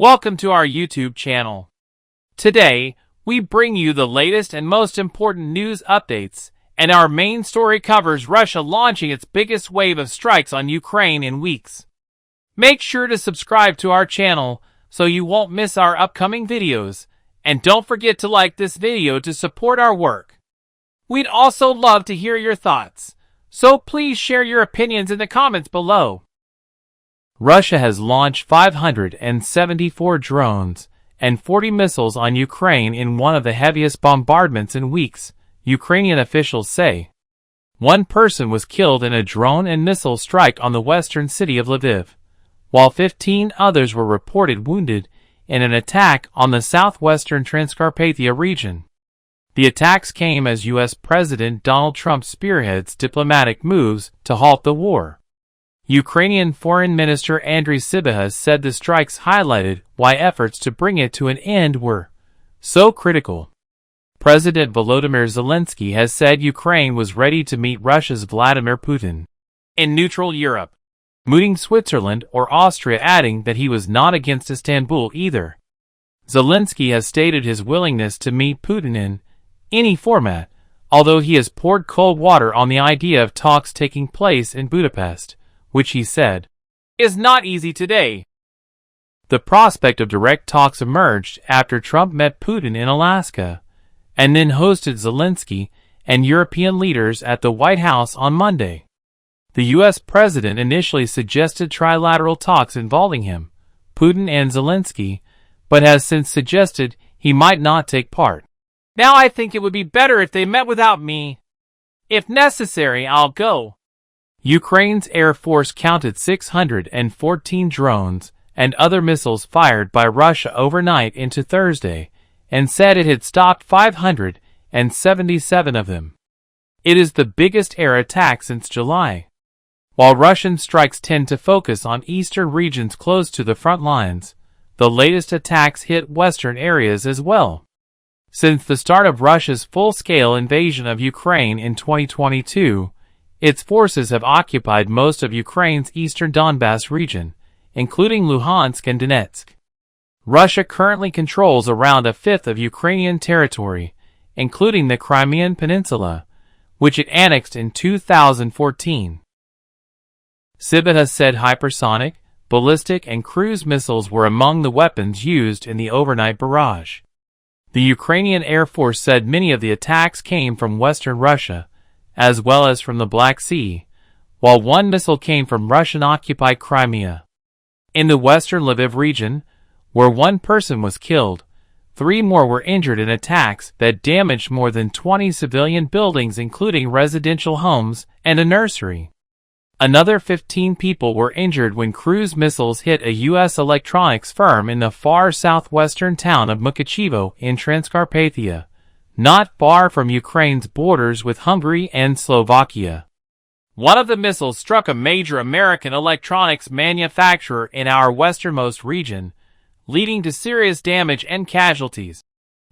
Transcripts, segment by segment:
Welcome to our YouTube channel. Today, we bring you the latest and most important news updates, and our main story covers Russia launching its biggest wave of strikes on Ukraine in weeks. Make sure to subscribe to our channel so you won't miss our upcoming videos, and don't forget to like this video to support our work. We'd also love to hear your thoughts, so please share your opinions in the comments below. Russia has launched 574 drones and 40 missiles on Ukraine in one of the heaviest bombardments in weeks, Ukrainian officials say. One person was killed in a drone and missile strike on the western city of Lviv, while 15 others were reported wounded in an attack on the southwestern Transcarpathia region. The attacks came as U.S. President Donald Trump spearheads diplomatic moves to halt the war. Ukrainian Foreign Minister Andriy Sybiha said the strikes highlighted why efforts to bring it to an end were so critical. President Volodymyr Zelensky has said Ukraine was ready to meet Russia's Vladimir Putin in neutral Europe, mooting Switzerland or Austria, adding that he was not against Istanbul either. Zelensky has stated his willingness to meet Putin in any format, although he has poured cold water on the idea of talks taking place in Budapest, which he said is not easy today. The prospect of direct talks emerged after Trump met Putin in Alaska, and then hosted Zelensky and European leaders at the White House on Monday. The U.S. president initially suggested trilateral talks involving him, Putin and Zelensky, but has since suggested he might not take part. Now I think it would be better if they met without me. If necessary, I'll go. Ukraine's Air Force counted 614 drones and other missiles fired by Russia overnight into Thursday, and said it had stopped 577 of them. It is the biggest air attack since July. While Russian strikes tend to focus on eastern regions close to the front lines, the latest attacks hit western areas as well. Since the start of Russia's full-scale invasion of Ukraine in 2022, its forces have occupied most of Ukraine's eastern Donbas region, including Luhansk and Donetsk. Russia currently controls around a fifth of Ukrainian territory, including the Crimean Peninsula, which it annexed in 2014. Sybiha said hypersonic, ballistic, and cruise missiles were among the weapons used in the overnight barrage. The Ukrainian Air Force said many of the attacks came from western Russia, as well as from the Black Sea, while one missile came from Russian-occupied Crimea. In the western Lviv region, where one person was killed, 3 more were injured in attacks that damaged more than 20 civilian buildings, including residential homes and a nursery. Another 15 people were injured when cruise missiles hit a U.S. electronics firm in the far southwestern town of Mukachevo in Transcarpathia, not far from Ukraine's borders with Hungary and Slovakia. One of the missiles struck a major American electronics manufacturer in our westernmost region, leading to serious damage and casualties,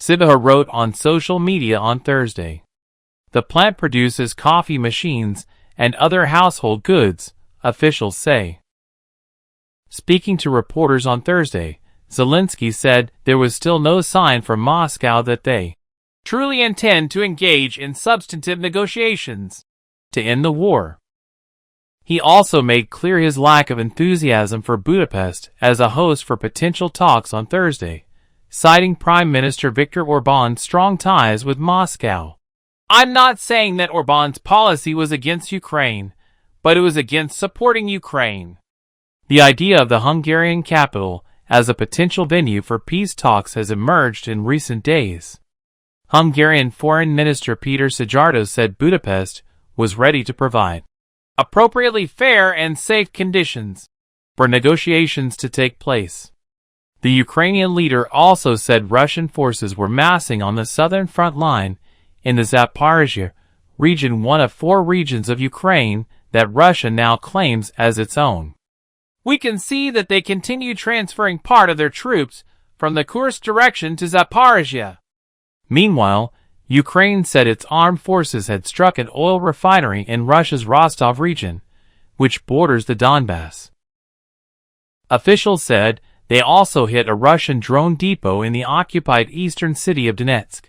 Sybiha wrote on social media on Thursday. The plant produces coffee machines and other household goods, officials say. Speaking to reporters on Thursday, Zelensky said there was still no sign from Moscow that they truly intend to engage in substantive negotiations to end the war. He also made clear his lack of enthusiasm for Budapest as a host for potential talks on Thursday, citing Prime Minister Viktor Orban's strong ties with Moscow. I'm not saying that Orban's policy was against Ukraine, but it was against supporting Ukraine. The idea of the Hungarian capital as a potential venue for peace talks has emerged in recent days. Hungarian Foreign Minister Péter Szijjártó said Budapest was ready to provide appropriately fair and safe conditions for negotiations to take place. The Ukrainian leader also said Russian forces were massing on the southern front line in the Zaporizhzhia region, one of 4 regions of Ukraine that Russia now claims as its own. We can see that they continue transferring part of their troops from the Kursk direction to Zaporizhzhia. Meanwhile, Ukraine said its armed forces had struck an oil refinery in Russia's Rostov region, which borders the Donbas. Officials said They also hit a Russian drone depot in the occupied eastern city of Donetsk,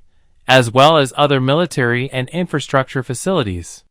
as well as other military and infrastructure facilities.